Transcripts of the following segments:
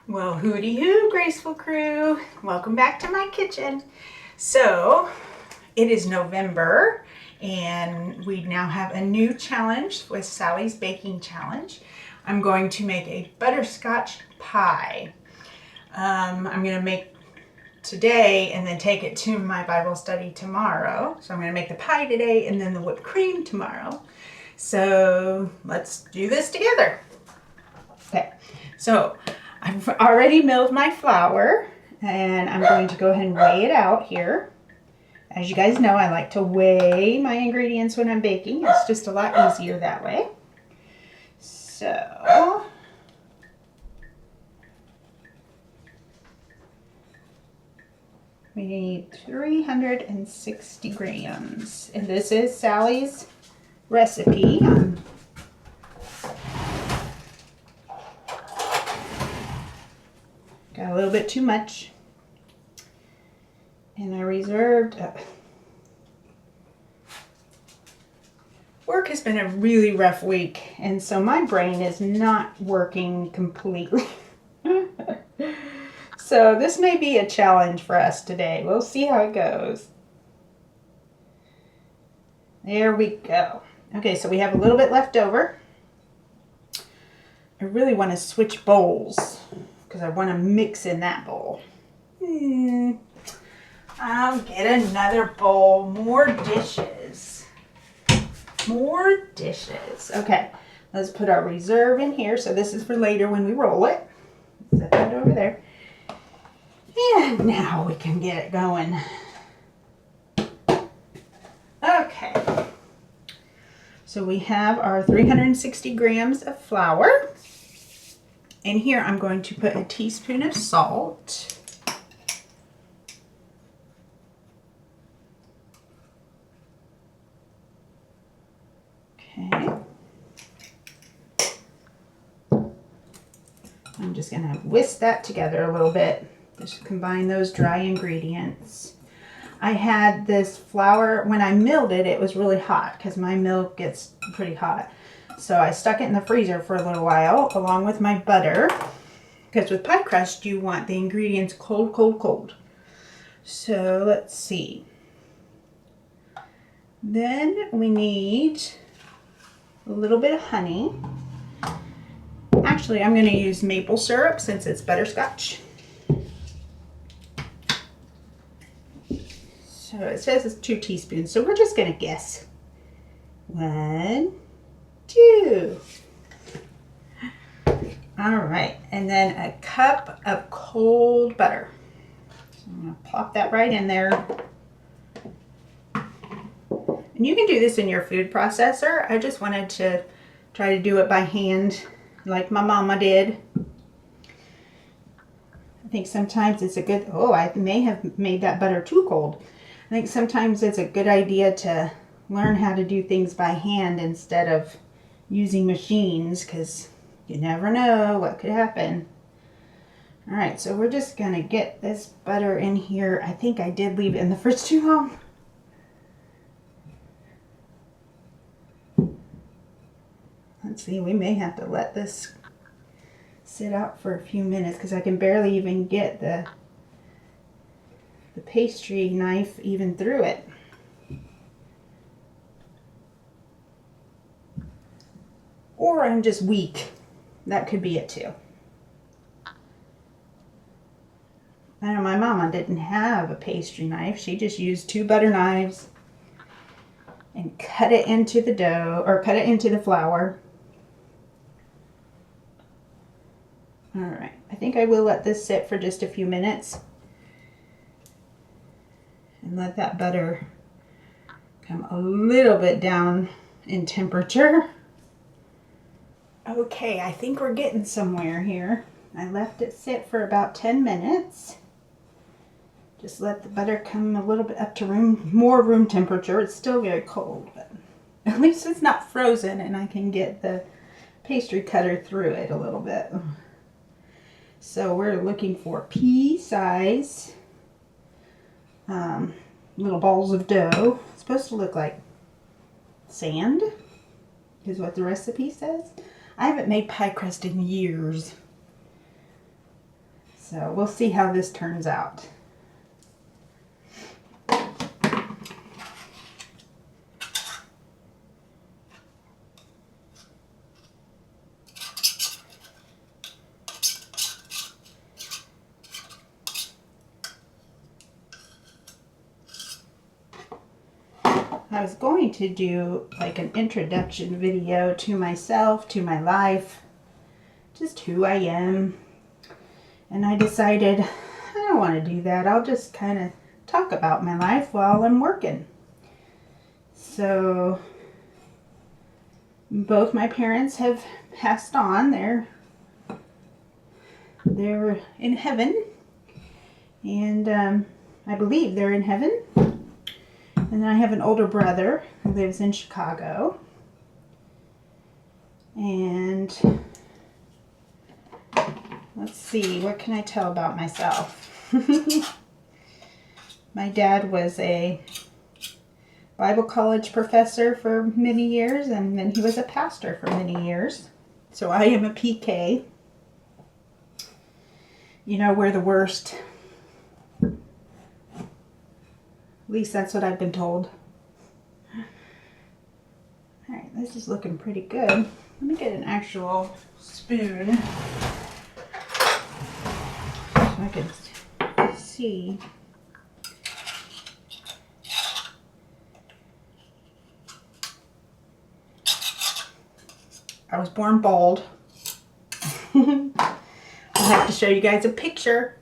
Well, hooty hoo, graceful crew. Welcome back to my kitchen. So, it is November and we now have a new challenge with Sally's Baking Challenge. I'm going to make a butterscotch pie. I'm going to make today and then take it to my Bible study tomorrow. So I'm going to make the pie today and then the whipped cream tomorrow. So let's do this together. Okay, so I've already milled my flour and I'm going to go ahead and weigh it out here. As you guys know, I like to weigh my ingredients when I'm baking. It's just a lot easier that way. So we need 360 grams. And this is Sally's recipe. Got a little bit too much. And I reserved. Work has been a really rough week, and so my brain is not working completely. So this may be a challenge for us today. We'll see how it goes. There we go. Okay, so we have a little bit left over. I really want to switch bowls because I want to mix in that bowl. I'll get another bowl. More dishes. More dishes. Okay, let's put our reserve in here. So this is for later when we roll it. Set that over there. And now we can get it going. Okay. So we have our 360 grams of flour. And here I'm going to put a teaspoon of salt. Okay. I'm just going to whisk that together a little bit. Just combine those dry ingredients. I had this flour, when I milled it, it was really hot because my mill gets pretty hot. So I stuck it in the freezer for a little while along with my butter. Because with pie crust, you want the ingredients cold, cold, cold. So let's see. Then we need a little bit of honey. Actually, I'm going to use maple syrup since it's butterscotch. So it says it's 2 teaspoons, so we're just going to guess. 1, 2. All right, and then a cup of cold butter. So I'm going to plop that right in there. And you can do this in your food processor. I just wanted to try to do it by hand like my mama did. I think sometimes it's a good, I may have made that butter too cold. I think sometimes it's a good idea to learn how to do things by hand instead of using machines because you never know what could happen. All right, so we're just gonna get this butter in here. I think I did leave it in the fridge too long. Let's see, we may have to let this sit out for a few minutes because I can barely even get the pastry knife even through it. Or I'm just weak. That could be it too. I know my mama didn't have a pastry knife. She just used 2 butter knives and cut it into the dough, or cut it into the flour. All right, I think I will let this sit for just a few minutes and let that butter come a little bit down in temperature. Okay, I think we're getting somewhere here. I left it sit for about 10 minutes. Just let the butter come a little bit up to more room temperature. It's still very cold, but at least it's not frozen and I can get the pastry cutter through it a little bit. So we're looking for pea-size little balls of dough. It's supposed to look like sand, is what the recipe says. I haven't made pie crust in years. So we'll see how this turns out. I was going to do like an introduction video to myself, to my life, just who I am. And I decided I don't want to do that. I'll just kind of talk about my life while I'm working. So both my parents have passed on. They're in heaven. And I believe they're in heaven. And then I have an older brother who lives in Chicago. And let's see, what can I tell about myself? My dad was a Bible college professor for many years, and then he was a pastor for many years. So I am a PK. You know, we're the worst. At least that's what I've been told. Alright, this is looking pretty good. Let me get an actual spoon so I can see. I was born bald. I'll have to show you guys a picture.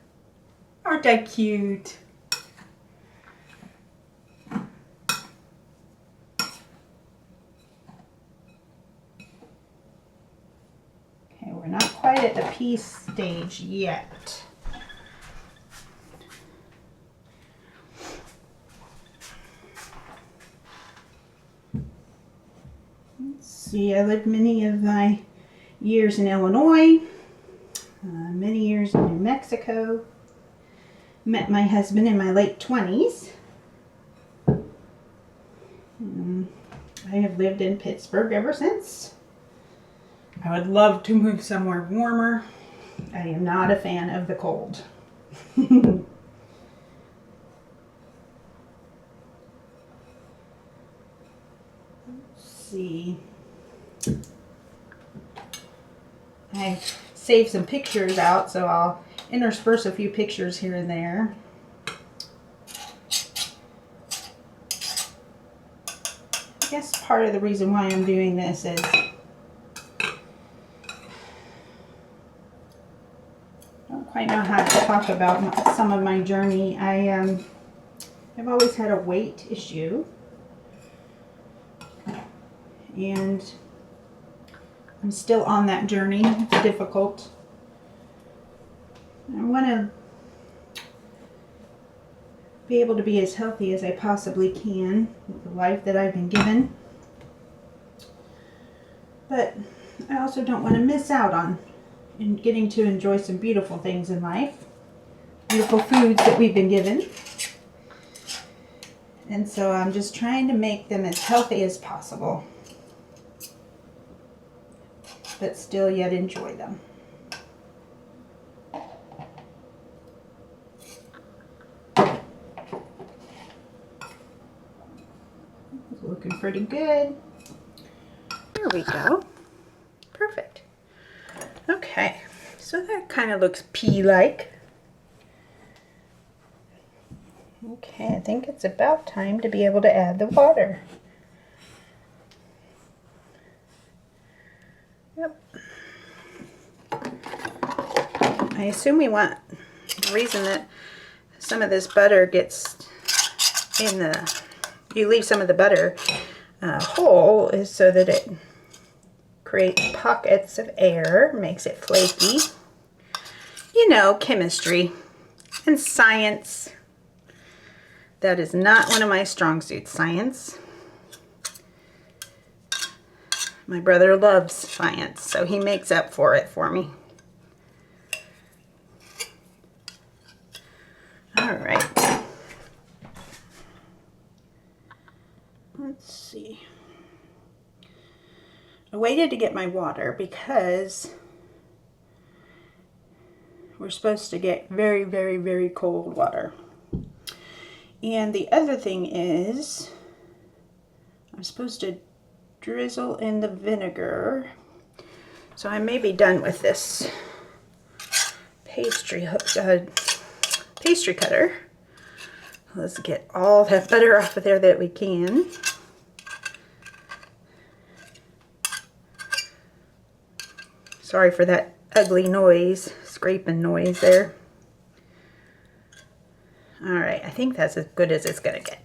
Aren't I cute? We're not quite at the peace stage yet. Let's see, I lived many of my years in Illinois, many years in New Mexico. Met my husband in my late 20s. I have lived in Pittsburgh ever since. I would love to move somewhere warmer. I am not a fan of the cold. Let's see. I saved some pictures out, so I'll intersperse a few pictures here and there. I guess part of the reason why I'm doing this is I know how to talk about some of my journey. I've always had a weight issue, and I'm still on that journey. It's difficult. I want to be able to be as healthy as I possibly can with the life that I've been given, but I also don't want to miss out on getting to enjoy some beautiful things in life, beautiful foods that we've been given. And so I'm just trying to make them as healthy as possible, but still yet enjoy them. It's looking pretty good. There we go. Perfect. Okay, so that kind of looks pea-like. Okay, I think it's about time to be able to add the water. Yep. I assume we want, the reason that some of this butter gets in the, you leave some of the butter whole is so that it creates pockets of air, makes it flaky. You know, chemistry and science. That is not one of my strong suits, science. My brother loves science, so he makes up for it for me. All right. Let's see. I waited to get my water because we're supposed to get very, very, very cold water. And the other thing is, I'm supposed to drizzle in the vinegar. So I may be done with this pastry cutter. Let's get all that butter off of there that we can. Sorry for that ugly noise, scraping noise there. All right, I think that's as good as it's gonna get.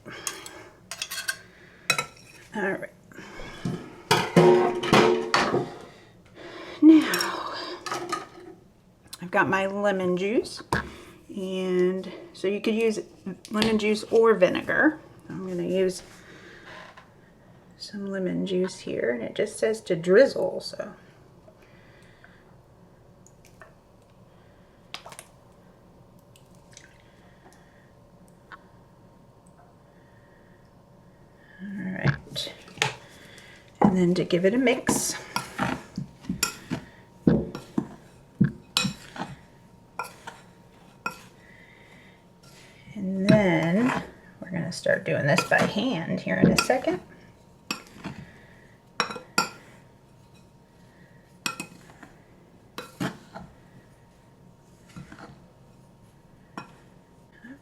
All right. Now, I've got my lemon juice, and so you could use lemon juice or vinegar. I'm going to use some lemon juice here, and it just says to drizzle, so. All right, and then to give it a mix. And then we're going to start doing this by hand here in a second.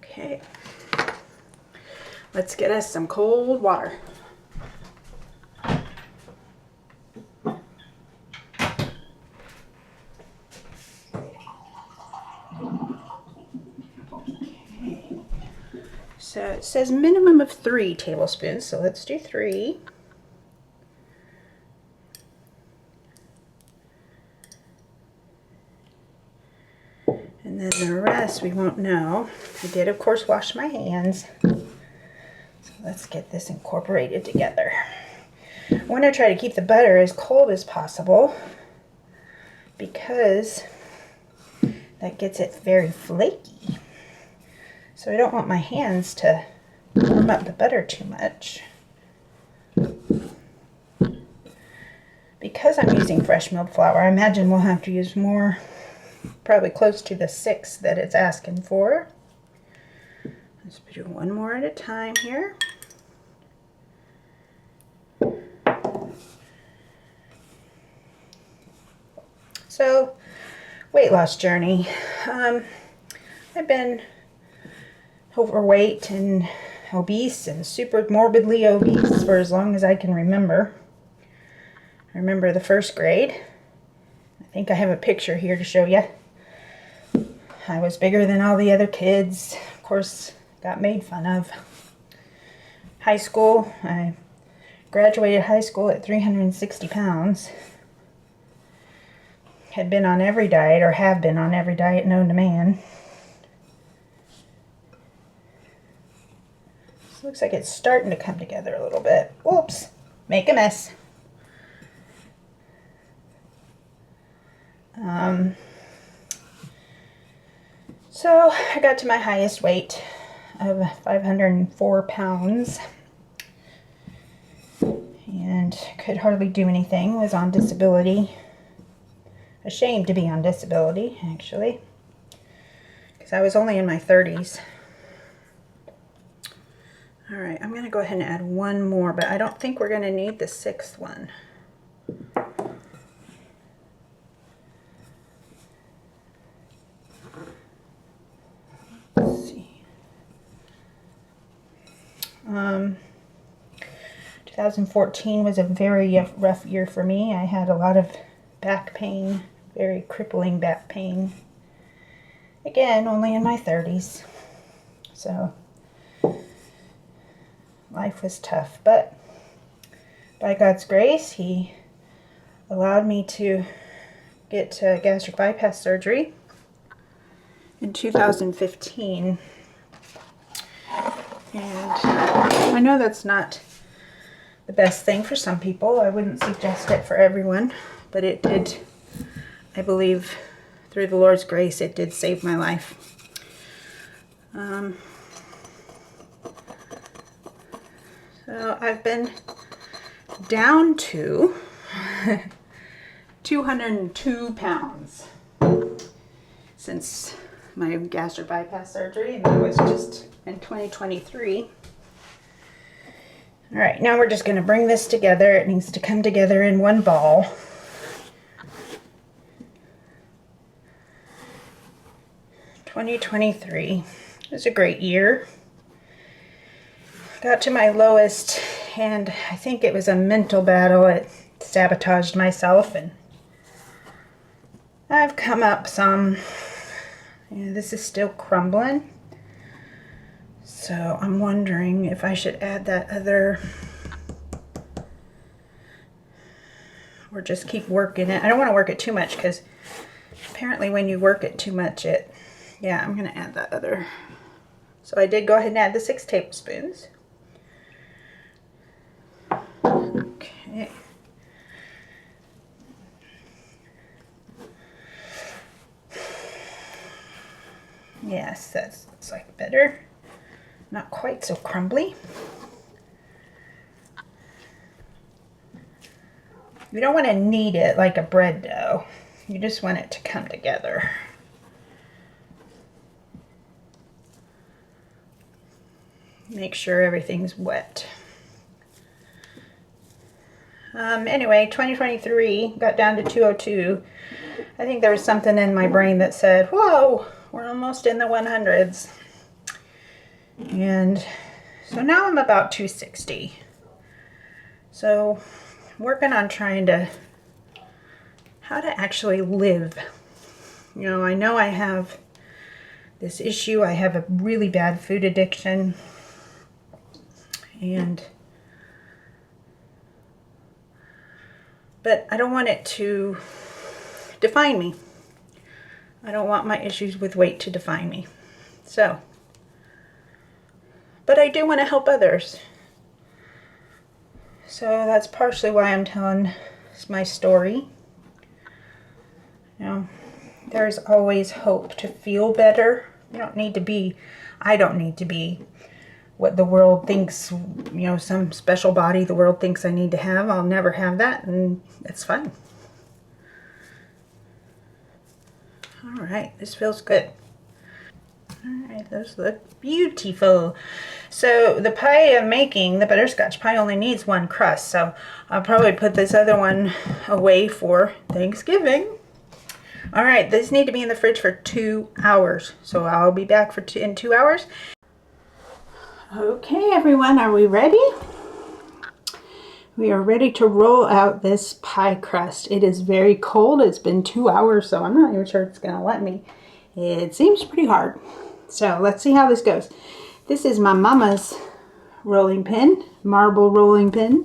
Okay, let's get us some cold water. So it says minimum of 3 tablespoons, so let's do 3. And then the rest we won't know. I did, of course, wash my hands. So let's get this incorporated together. I want to try to keep the butter as cold as possible because that gets it very flaky. So I don't want my hands to warm up the butter too much. Because I'm using fresh milled flour, I imagine we'll have to use more, probably close to the 6 that it's asking for. Let's do one more at a time here. So, weight loss journey. I've been overweight and obese and super morbidly obese for as long as I can remember. I remember the 1st grade. I think I have a picture here to show you. I was bigger than all the other kids. Of course, got made fun of. High school, I graduated high school at 360 pounds. Had been on every diet, or have been on every diet known to man. This looks like it's starting to come together a little bit. Oops, make a mess. So I got to my highest weight of 504 pounds and could hardly do anything, was on disability. Ashamed to be on disability, actually, because I was only in my 30s. All right, I'm going to go ahead and add one more, but I don't think we're going to need the 6th one. Let's see. 2014 was a very rough year for me. I had a lot of back pain, very crippling back pain. Again, only in my 30s. So life was tough, but by God's grace, He allowed me to get gastric bypass surgery in 2015. And I know that's not the best thing for some people. I wouldn't suggest it for everyone, but it did, I believe, through the Lord's grace, it did save my life. So I've been down to 202 pounds since my gastric bypass surgery, and that was just in 2023. All right, now we're just going to bring this together. It needs to come together in one ball. (2023) was a great year. Got to my lowest, and I think it was a mental battle. It sabotaged myself, and I've come up some. This is still crumbling, so I'm wondering if I should add that other, or just keep working it. I don't want to work it too much, because apparently when you work it too much, yeah, I'm going to add that other. So I did go ahead and add the 6 tablespoons. Okay. Yes, that looks like better. Not quite so crumbly. You don't want to knead it like a bread dough. You just want it to come together. Make sure everything's wet. Anyway, 2023 got down to 202. I think there was something in my brain that said, whoa, we're almost in the 100s. And so now I'm about 260. So working on trying to, how to actually live. You know I have this issue. I have a really bad food addiction. But I don't want it to define me. I don't want my issues with weight to define me. So, but I do want to help others. So that's partially why I'm telling my story. There's always hope to feel better. You don't need to be, I don't need to be what the world thinks, some special body the world thinks I need to have. I'll never have that, and it's fine. All right, this feels good. All right, those look beautiful. So the pie I'm making, the butterscotch pie, only needs 1 crust, so I'll probably put this other one away for Thanksgiving. All right, these need to be in the fridge for 2 hours, so I'll be back in 2 hours. Okay, everyone, are we ready? We are ready to roll out this pie crust. It is very cold. It's been 2 hours, so I'm not even sure it's going to let me. It seems pretty hard. So let's see how this goes. This is my mama's rolling pin, marble rolling pin.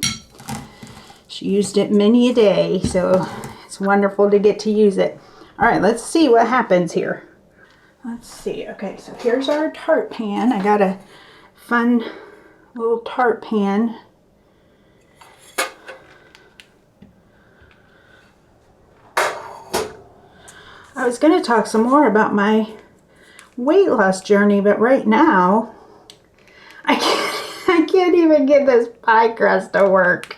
She used it many a day, so it's wonderful to get to use it. All right, let's see what happens here. Let's see. Okay, so here's our tart pan. I got a fun little tart pan. I was going to talk some more about my weight loss journey, but right now I can't even get this pie crust to work.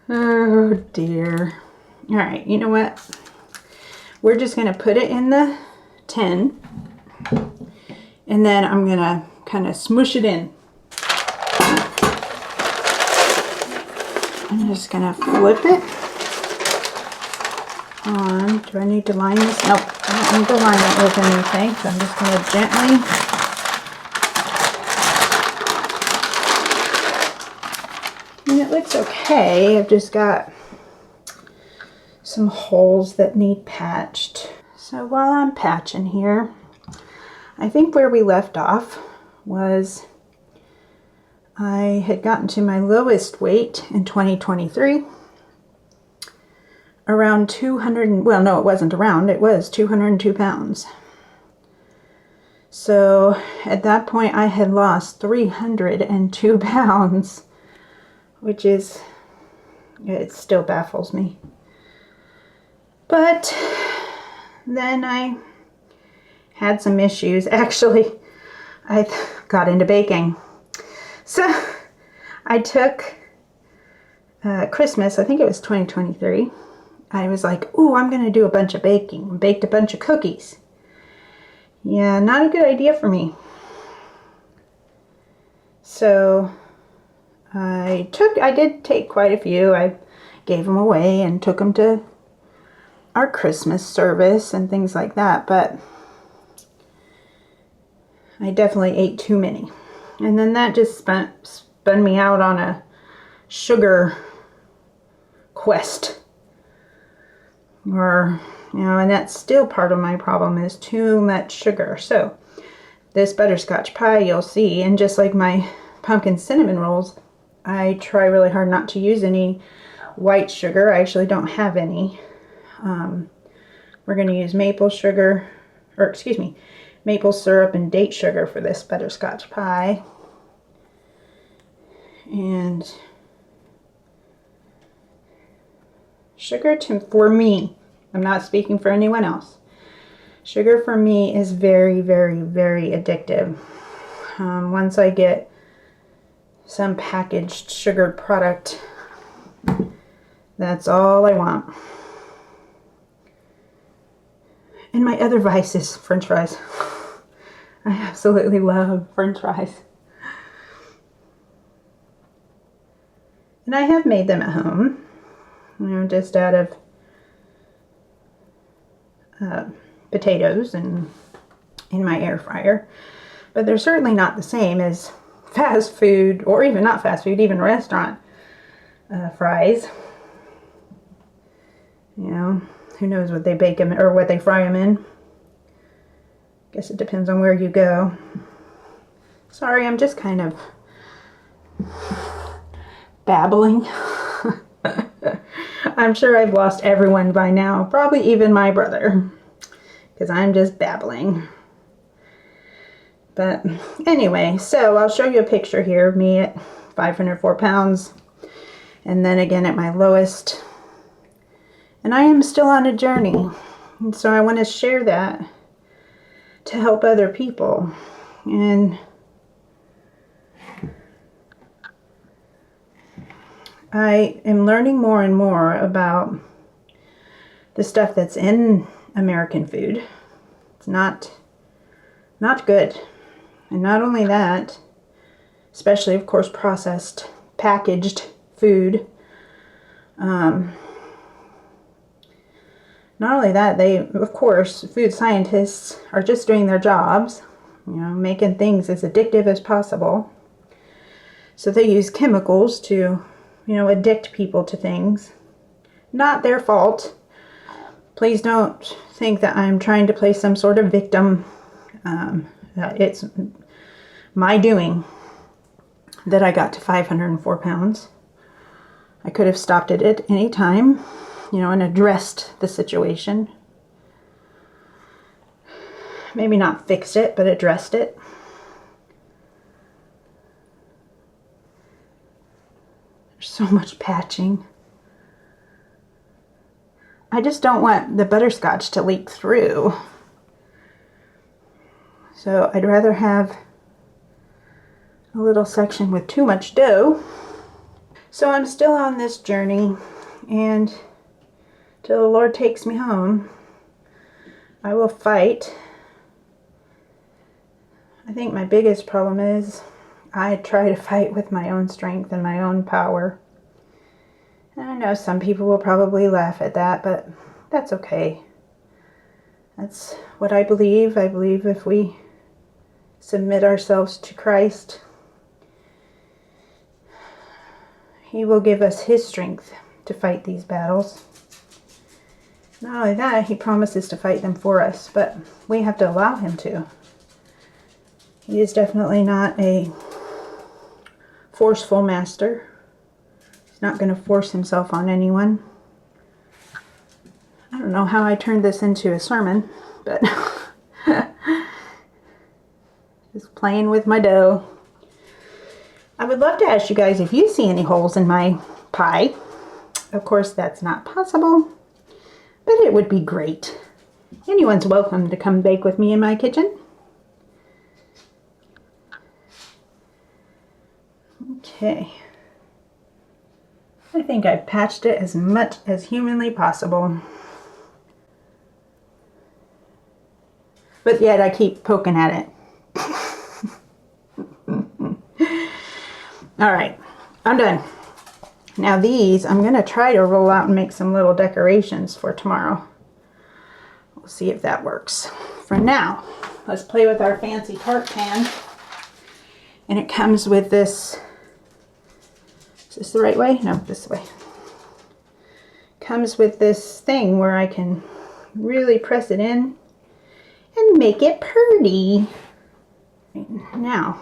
Oh dear. All right, you know what? We're just going to put it in the tin, and then I'm going to kind of smush it in. I'm just going to flip it on. Do I need to line this? Nope, I don't need to line it with anything, so I'm just going to gently and it looks okay. I've just got some holes that need patched. So while I'm patching here, I think where we left off was I had gotten to my lowest weight in 2023, around 200, well no, it wasn't around, it was 202 pounds. So at that point I had lost 302 pounds, which is, it still baffles me. But then I had some issues. Actually, I got into baking. So I took Christmas, I think it was 2023. I was like, ooh, I'm going to do a bunch of baking. Baked a bunch of cookies. Yeah, not a good idea for me. So I did take quite a few. I gave them away and took them to our Christmas service and things like that, but I definitely ate too many. And then that just spun me out on a sugar quest. Or, and that's still part of my problem is too much sugar. So this butterscotch pie you'll see, and just like my pumpkin cinnamon rolls, I try really hard not to use any white sugar. I actually don't have any. We're going to use maple sugar, or excuse me, maple syrup and date sugar for this butterscotch pie. And sugar for me, I'm not speaking for anyone else, sugar for me is very, very, very addictive. Once I get some packaged sugared product, that's all I want. And my other vice is French fries. I absolutely love French fries. And I have made them at home, just out of potatoes and in my air fryer. But they're certainly not the same as fast food, or even not fast food, even restaurant fries. Who knows what they bake them or what they fry them in. Guess it depends on where you go. Sorry, I'm just kind of babbling. I'm sure I've lost everyone by now, probably even my brother, because I'm just babbling. But anyway, so I'll show you a picture here of me at 504 pounds, and then again at my lowest. And I am still on a journey, and so I want to share that to help other people. And I am learning more and more about the stuff that's in American food. It's not good. And not only that, especially of course processed, packaged food. Not only that, of course, food scientists are just doing their jobs, making things as addictive as possible. So they use chemicals to, addict people to things. Not their fault. Please don't think that I'm trying to play some sort of victim. It's my doing that I got to 504 pounds. I could have stopped it at any time, and addressed the situation. Maybe not fixed it, but addressed it. There's so much patching. I just don't want the butterscotch to leak through. So I'd rather have a little section with too much dough. So I'm still on this journey, and till the Lord takes me home, I will fight. I think my biggest problem is I try to fight with my own strength and my own power. And I know some people will probably laugh at that, but that's okay. That's what I believe. I believe if we submit ourselves to Christ, He will give us His strength to fight these battles. Not only that, He promises to fight them for us, but we have to allow Him to. He is definitely not a forceful master. He's not going to force Himself on anyone. I don't know how I turned this into a sermon, but just playing with my dough. I would love to ask you guys if you see any holes in my pie. Of course, that's not possible, but it would be great. Anyone's welcome to come bake with me in my kitchen. Okay. I think I've patched it as much as humanly possible. But yet I keep poking at it. All right, I'm done. Now these, I'm going to try to roll out and make some little decorations for tomorrow. We'll see if that works. For now, let's play with our fancy tart pan. And it comes with this, is this the right way? No, this way. Comes with this thing where I can really press it in and make it pretty. Now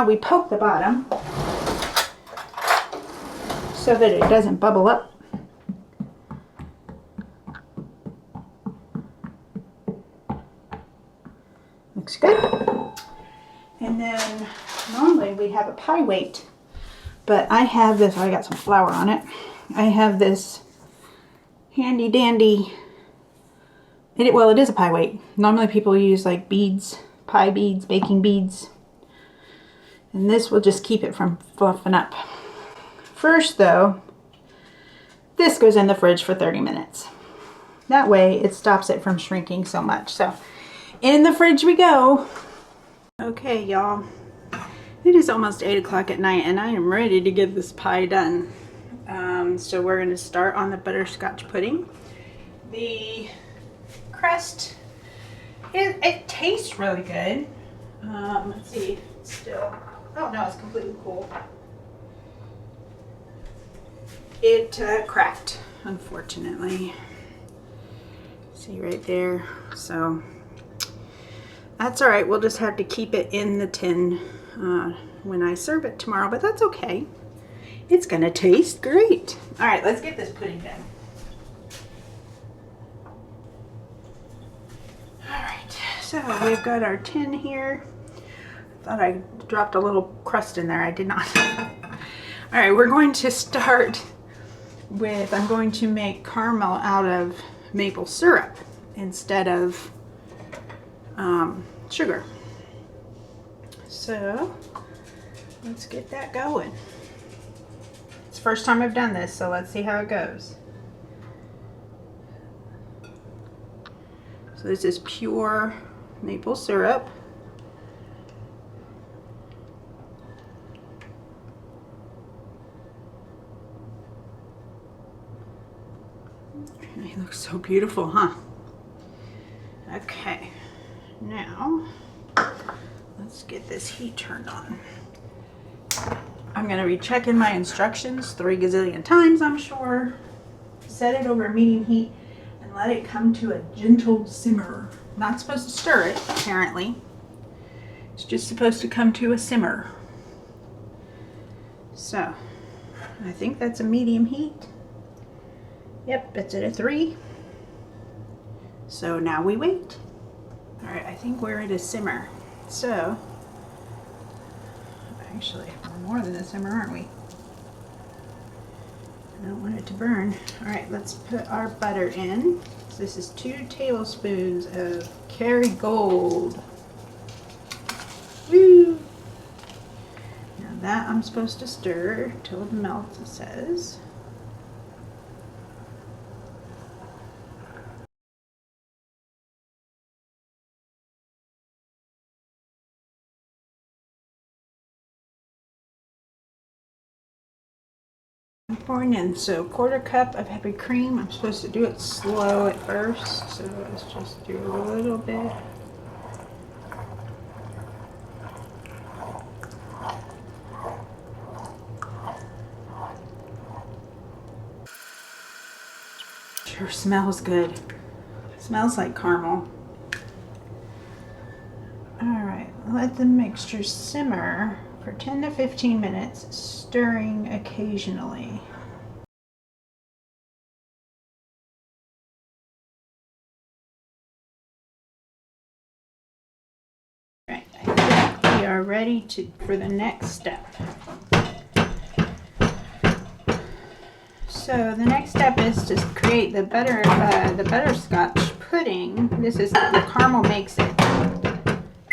we poke the bottom so that it doesn't bubble up. Looks good. And then normally we have a pie weight, but I have this, I got some flour on it. I have this handy dandy, well, it is a pie weight. Normally people use like beads, pie beads, baking beads. And this will just keep it from fluffing up. First though, this goes in the fridge for 30 minutes. That way it stops it from shrinking so much. So in the fridge we go. Okay, y'all. It is almost 8 o'clock at night and I am ready to get this pie done. So we're going to start on the butterscotch pudding. The crust, it tastes really good. Let's see, it's still, oh no, it's completely cool. It cracked, unfortunately. See right there. So that's all right. We'll just have to keep it in the tin when I serve it tomorrow, but that's okay. It's gonna taste great. All right, let's get this pudding done. All right, so we've got our tin here. Thought I dropped a little crust in there. I did not. All right, we're going to start with, I'm going to make caramel out of maple syrup instead of sugar. So let's get that going. It's the first time I've done this, so let's see how it goes. So this is pure maple syrup. It looks so beautiful, huh? Okay, now let's get this heat turned on. I'm going to be checking my instructions 3 gazillion times, I'm sure. Set it over medium heat and let it come to a gentle simmer. Not supposed to stir it, apparently. It's just supposed to come to a simmer. So, I think that's a medium heat. Yep, it's at a 3. So now we wait. All right, I think we're at a simmer. So, actually, we're more than a simmer, aren't we? I don't want it to burn. All right, let's put our butter in. So this is 2 tablespoons of Kerrygold. Woo! Now that I'm supposed to stir till it melts, it says. I'm pouring in, so 1/4 cup of heavy cream. I'm supposed to do it slow at first, so let's just do a little bit. Sure smells good. It smells like caramel. Alright, let the mixture simmer for 10 to 15 minutes, stirring occasionally. Right, I think we are ready for the next step. So the next step is to create the butterscotch pudding. This is the caramel makes it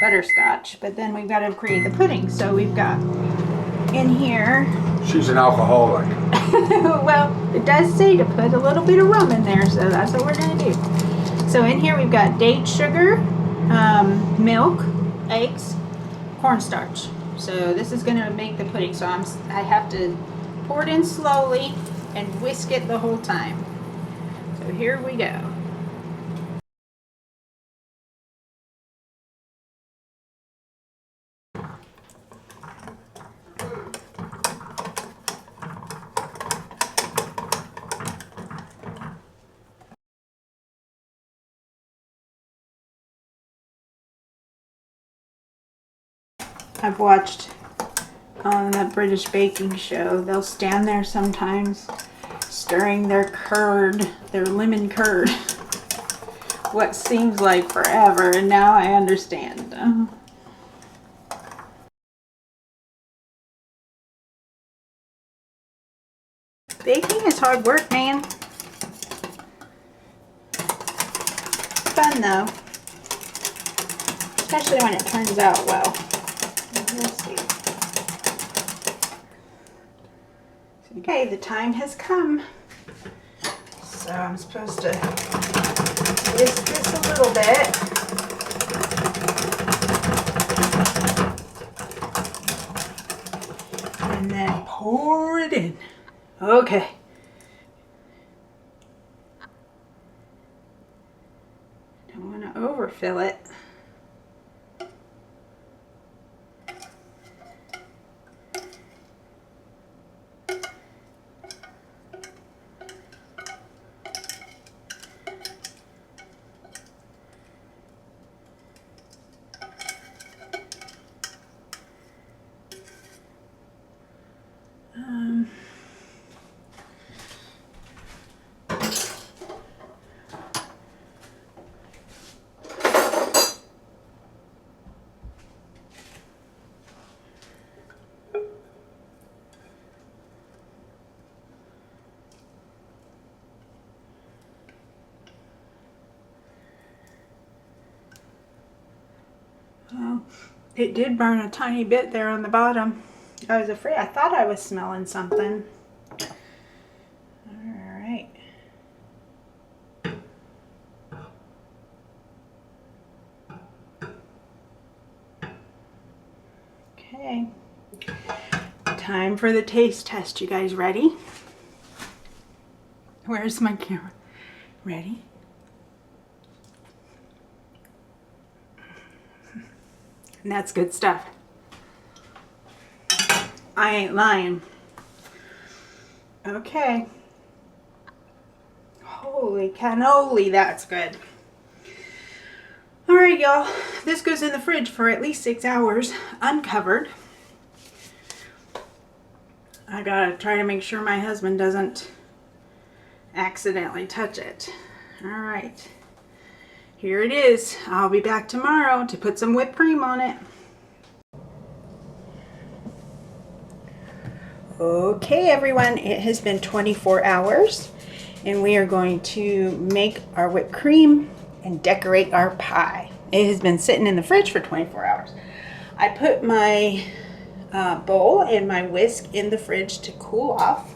butterscotch, but then we've got to create the pudding. So we've got in here. She's an alcoholic. Well, it does say to put a little bit of rum in there, so that's what we're going to do. So in here we've got date sugar, milk, eggs, cornstarch. So this is going to make the pudding. So I have to pour it in slowly and whisk it the whole time. So here we go. I've watched on the British baking show, they'll stand there sometimes stirring their curd, their lemon curd, what seems like forever, and now I understand. Baking is hard work, man. Fun though, especially when it turns out well. We'll see. Okay, the time has come. So I'm supposed to whisk this a little bit. And then pour it in. Okay. Don't want to overfill it. Well, it did burn a tiny bit there on the bottom. I was afraid. I thought I was smelling something. All right. Okay. Time for the taste test. You guys ready? Where's my camera? Ready? And that's good stuff. I ain't lying. Okay. Holy cannoli, that's good. Alright, y'all. This goes in the fridge for at least 6 hours, uncovered. I gotta try to make sure my husband doesn't accidentally touch it. Alright. Here it is. I'll be back tomorrow to put some whipped cream on it. Okay, everyone, it has been 24 hours and we are going to make our whipped cream and decorate our pie. It has been sitting in the fridge for 24 hours. I put my bowl and my whisk in the fridge to cool off.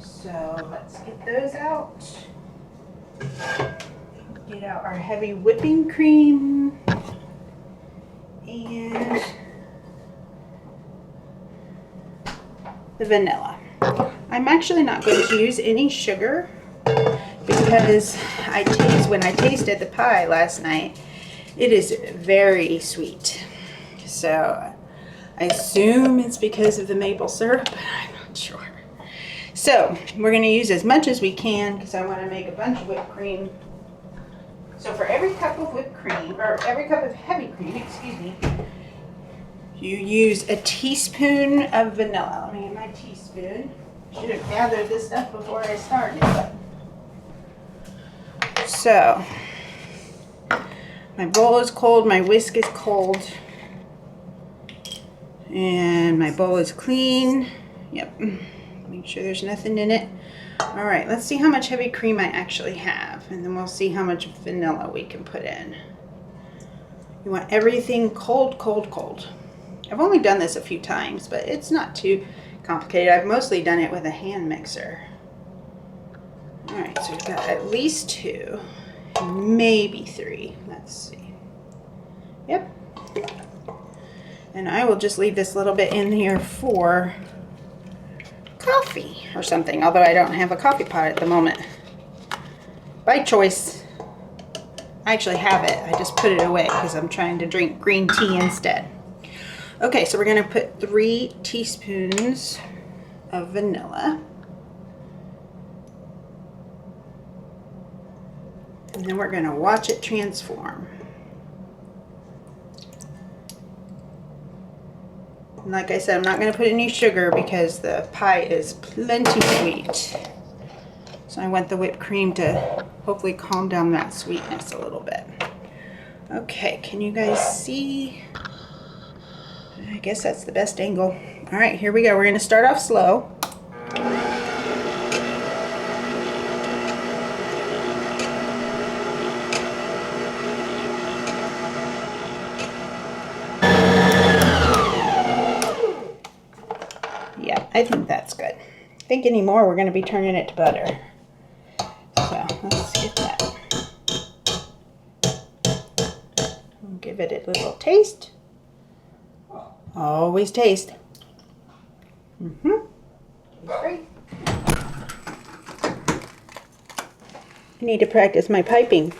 So let's get those out. Get out our heavy whipping cream and the vanilla. I'm actually not going to use any sugar because when I tasted the pie last night, it is very sweet. So I assume it's because of the maple syrup, but I'm not sure. So we're going to use as much as we can because I want to make a bunch of whipped cream. So for every cup of whipped cream, or every cup of heavy cream, excuse me, you use a teaspoon of vanilla. Let me get my teaspoon. Should have gathered this stuff before I started. So, my bowl is cold, my whisk is cold, and my bowl is clean. Yep, make sure there's nothing in it. All right, let's see how much heavy cream I actually have, and then we'll see how much vanilla we can put in. You want everything cold, cold, cold. I've only done this a few times, but it's not too complicated. I've mostly done it with a hand mixer. All right, so we've got at least 2. maybe 3. Let's see. Yep. And I will just leave this little bit in here for coffee or something, although I don't have a coffee pot at the moment. By choice. I actually have it. I just put it away because I'm trying to drink green tea instead. Okay, so we're going to put 3 teaspoons of vanilla. And then we're going to watch it transform. And like I said, I'm not going to put any sugar because the pie is plenty sweet. So I want the whipped cream to hopefully calm down that sweetness a little bit. Okay, can you guys see? I guess that's the best angle. All right, here we go. We're going to start off slow. Yeah, I think that's good. I think anymore we're going to be turning it to butter. So let's get that. We'll give it a little taste. Always taste. Great. I need to practice my piping.